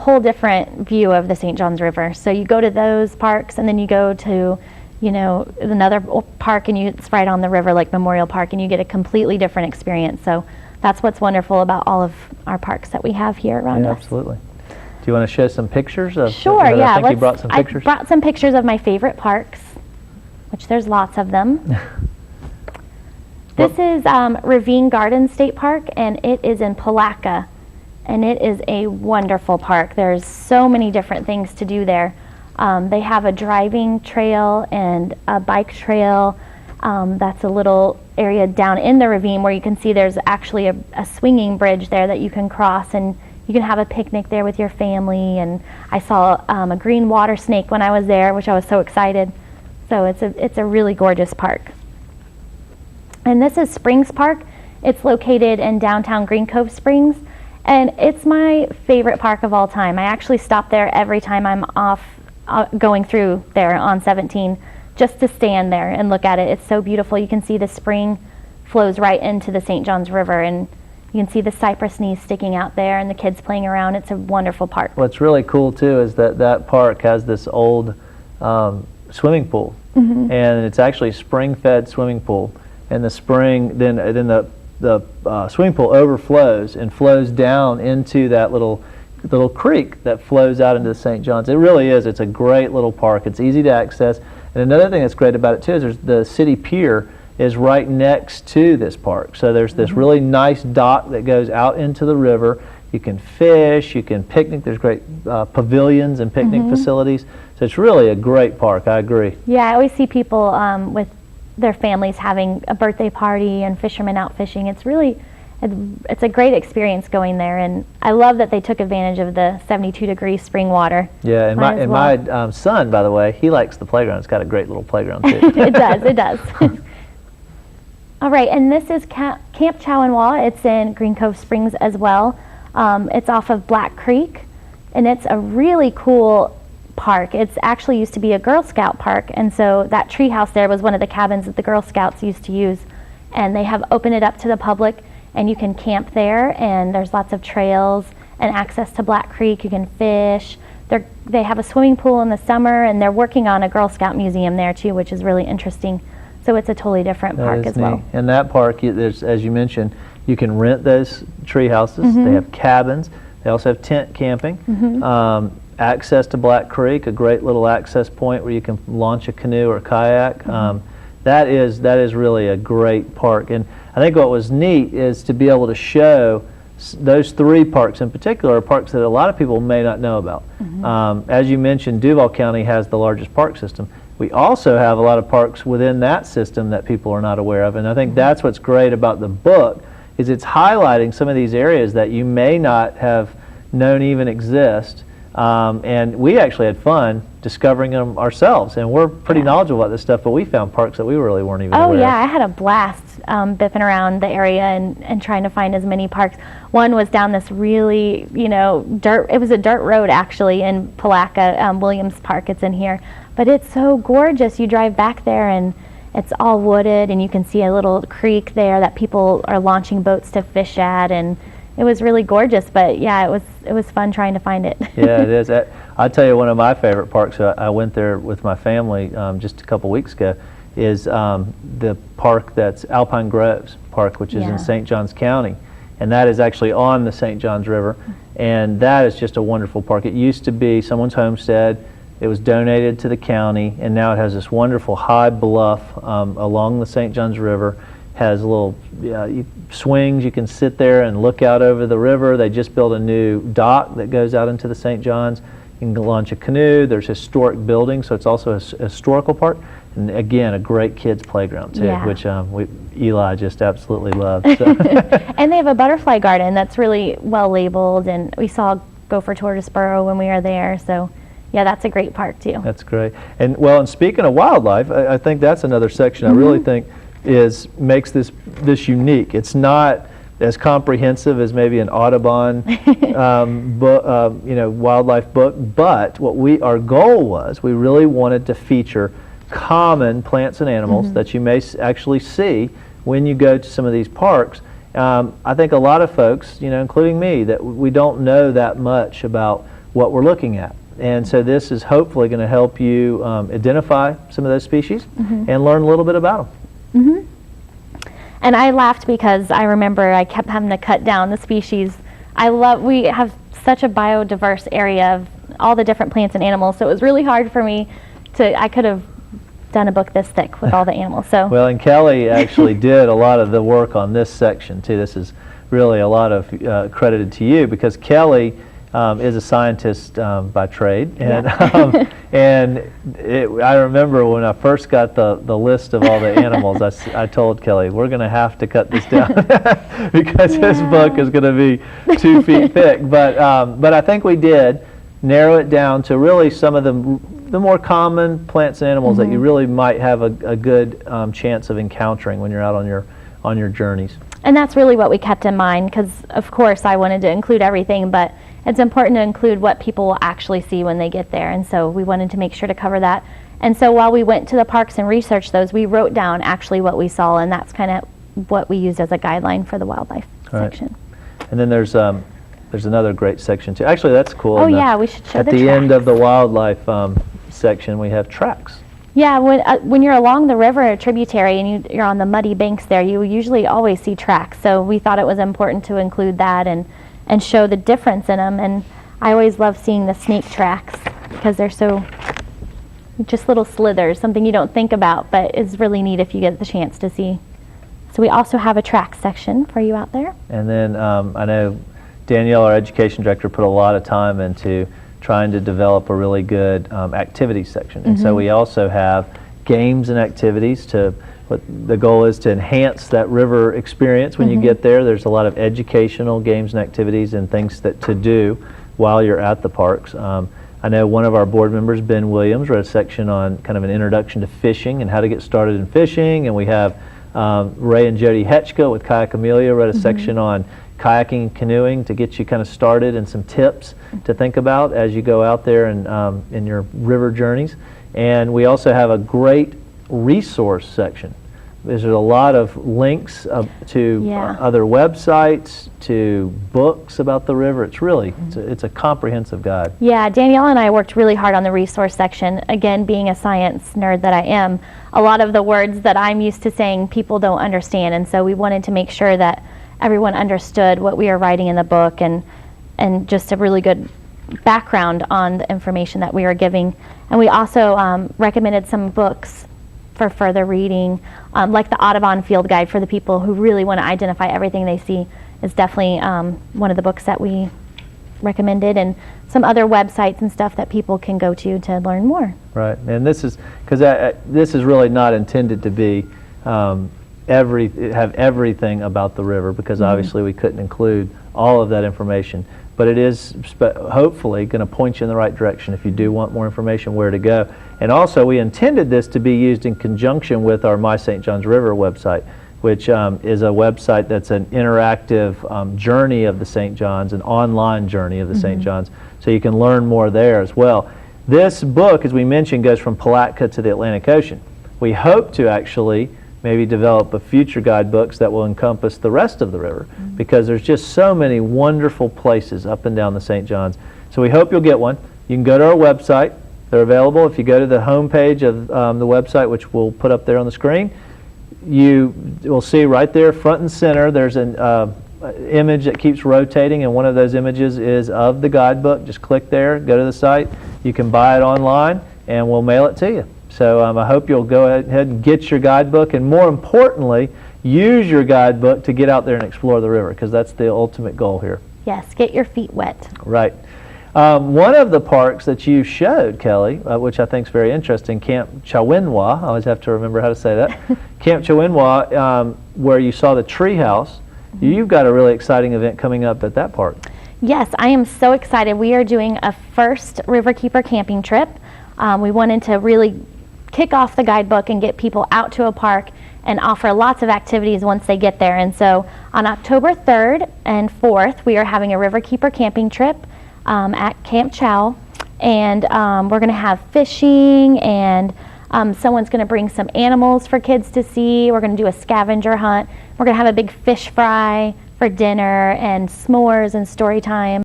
whole different view of the St. Johns River. So you go to those parks, and then you go to, you know, another park, and it's right on the river, like Memorial Park, and you get a completely different experience. So that's what's wonderful about all of our parks that we have here around us. Absolutely. Do you want to show some pictures of? Sure, yeah. I think you brought some pictures. I brought some pictures of my favorite parks, which there's lots of them. This is Ravine Garden State Park, and it is in Palatka, and it is a wonderful park. There's so many different things to do there. They have a driving trail and a bike trail. That's a little area down in the ravine where you can see there's actually a swinging bridge there that you can cross, and you can have a picnic there with your family. And I saw a green water snake when I was there, which I was so excited. So it's a really gorgeous park. And this is Springs Park. It's located in downtown Green Cove Springs, and it's my favorite park of all time. I actually stop there every time I'm off going through there on 17, just to stand there and look at it. It's so beautiful. You can see the spring flows right into the St. Johns River, and you can see the cypress knees sticking out there and the kids playing around. It's a wonderful park. What's really cool too is that park has this old swimming pool, and it's actually a spring-fed swimming pool. And the spring, then the swimming pool overflows and flows down into that little creek that flows out into the St. Johns. It really is. It's a great little park. It's easy to access. And another thing that's great about it too is the city pier is right next to this park. So there's this really nice dock that goes out into the river. You can fish, you can picnic. There's great pavilions and picnic facilities. So it's really a great park. I agree. Yeah, I always see people with their families having a birthday party and fishermen out fishing. It's a great experience going there, and I love that they took advantage of the 72-degree spring water. Yeah, and my son, by the way, he likes the playground. It's got a great little playground too. It does. All right, and this is Camp Chowanwa. It's in Green Cove Springs as well. It's off of Black Creek, and it's a really cool park. It's actually used to be a Girl Scout park, and so that tree house there was one of the cabins that the Girl Scouts used to use, and they have opened it up to the public, and you can camp there, and there's lots of trails and access to Black Creek. You can fish. They have a swimming pool in the summer, and they're working on a Girl Scout museum there too, which is really interesting. So it's a totally different park as well. And that park, there's, as you mentioned, you can rent those tree houses. They have cabins. They also have tent camping. Access to Black Creek, a great little access point where you can launch a canoe or a kayak. That is really a great park. And I think what was neat is to be able to show those three parks in particular are parks that a lot of people may not know about. As you mentioned, Duval County has the largest park system. We also have a lot of parks within that system that people are not aware of, and I think that's what's great about the book, is it's highlighting some of these areas that you may not have known even exist. And we actually had fun discovering them ourselves, and we're pretty knowledgeable about this stuff, but we found parks that we really weren't even aware of. Oh yeah, I had a blast biffing around the area and trying to find as many parks. One was down this really, it was a dirt road actually in Palatka, Williams Park, it's in here, but it's so gorgeous. You drive back there and it's all wooded, and you can see a little creek there that people are launching boats to fish at, and it was really gorgeous. But yeah, it was fun trying to find it. Yeah, it is. I'll tell you, one of my favorite parks, I went there with my family just a couple weeks ago, is the park that's Alpine Groves Park, which is in St. Johns County, and that is actually on the St. Johns River, and that is just a wonderful park. It used to be someone's homestead. It was donated to the county, and now it has this wonderful high bluff along the St. Johns River. Has little swings. You can sit there and look out over the river. They just built a new dock that goes out into the St. Johns. You can launch a canoe. There's historic buildings, so it's also a historical park. And again, a great kids playground too, which Eli just absolutely loves. So. And they have a butterfly garden that's really well labeled, and we saw Gopher Tortoise Burrow when we were there. So yeah, that's a great park too. That's great. And speaking of wildlife, I think that's another section I really think makes this unique. It's not as comprehensive as maybe an Audubon wildlife book, but our goal was, we really wanted to feature common plants and animals that you may actually see when you go to some of these parks. I think a lot of folks, including me, that we don't know that much about what we're looking at. And so this is hopefully going to help you identify some of those species and learn a little bit about them. And I laughed because I remember I kept having to cut down the species. We have such a biodiverse area of all the different plants and animals, so it was really hard for me I could have done a book this thick with all the animals. So well, and Kelly actually did a lot of the work on this section too. This is really a lot of credited to you, because Kelly is a scientist by trade, and I remember when I first got the list of all the animals, I told Kelly, we're going to have to cut this down because this book is going to be 2 feet thick. But I think we did narrow it down to really some of the more common plants and animals that you really might have a good chance of encountering when you're out on your journeys. And that's really what we kept in mind, because of course I wanted to include everything, but it's important to include what people will actually see when they get there, and so we wanted to make sure to cover that. And so while we went to the parks and researched those, we wrote down actually what we saw, and that's kind of what we used as a guideline for the wildlife section. And then there's another great section too. Actually, that's cool. Oh yeah, we should show at the end of the wildlife section, we have tracks. Yeah, when you're along the river or tributary and you're on the muddy banks there, you usually always see tracks. So we thought it was important to include that and show the difference in them. And I always love seeing the snake tracks because they're so just little slithers, something you don't think about, but is really neat if you get the chance to see. So we also have a track section for you out there. And then I know Danielle, our education director, put a lot of time into trying to develop a really good activities section. And so we also have games and activities what the goal is to enhance that river experience when you get there. There's a lot of educational games and activities and things to do while you're at the parks. I know one of our board members, Ben Williams, wrote a section on kind of an introduction to fishing and how to get started in fishing. And we have Ray and Jody Hetchka with Kayak Amelia wrote a section on kayaking and canoeing to get you kind of started and some tips to think about as you go out there and in your river journeys. And we also have a great resource section. There's a lot of links to other websites, to books about the river. It's really, it's a comprehensive guide. Yeah, Danielle and I worked really hard on the resource section. Again, being a science nerd that I am, a lot of the words that I'm used to saying people don't understand, and so we wanted to make sure that everyone understood what we are writing in the book and just a really good background on the information that we are giving. And we also recommended some books for further reading, like the Audubon Field Guide for the people who really want to identify everything they see is definitely one of the books that we recommended, and some other websites and stuff that people can go to learn more. Right, and this is, because this is really not intended to be have everything about the river, because obviously we couldn't include all of that information. But it is hopefully going to point you in the right direction if you do want more information, where to go. And also, we intended this to be used in conjunction with our My St. Johns River website, which is a website that's an interactive journey of the St. Johns, an online journey of the St. Johns, so you can learn more there as well. This book, as we mentioned, goes from Palatka to the Atlantic Ocean. We hope to actually maybe develop a future guidebooks that will encompass the rest of the river, because there's just so many wonderful places up and down the St. Johns. So we hope you'll get one. You can go to our website. They're available. If you go to the home page of the website, which we'll put up there on the screen, you will see right there, front and center, there's an image that keeps rotating, and one of those images is of the guidebook. Just click there, go to the site. You can buy it online, and we'll mail it to you. So I hope you'll go ahead and get your guidebook, and more importantly, use your guidebook to get out there and explore the river, because that's the ultimate goal here. Yes, get your feet wet. Right. One of the parks that you showed, Kelly, which I think is very interesting, Camp Chawinwa, I always have to remember how to say that, Camp Chawinwa, where you saw the treehouse. You've got a really exciting event coming up at that park. Yes, I am so excited. We are doing a first Riverkeeper camping trip. We wanted to really kick off the guidebook and get people out to a park and offer lots of activities once they get there. And so on October 3rd and 4th, we are having a Riverkeeper camping trip at Camp Chow, and we're going to have fishing, and someone's going to bring some animals for kids to see. We're going to do a scavenger hunt. We're going to have a big fish fry for dinner and s'mores and story time.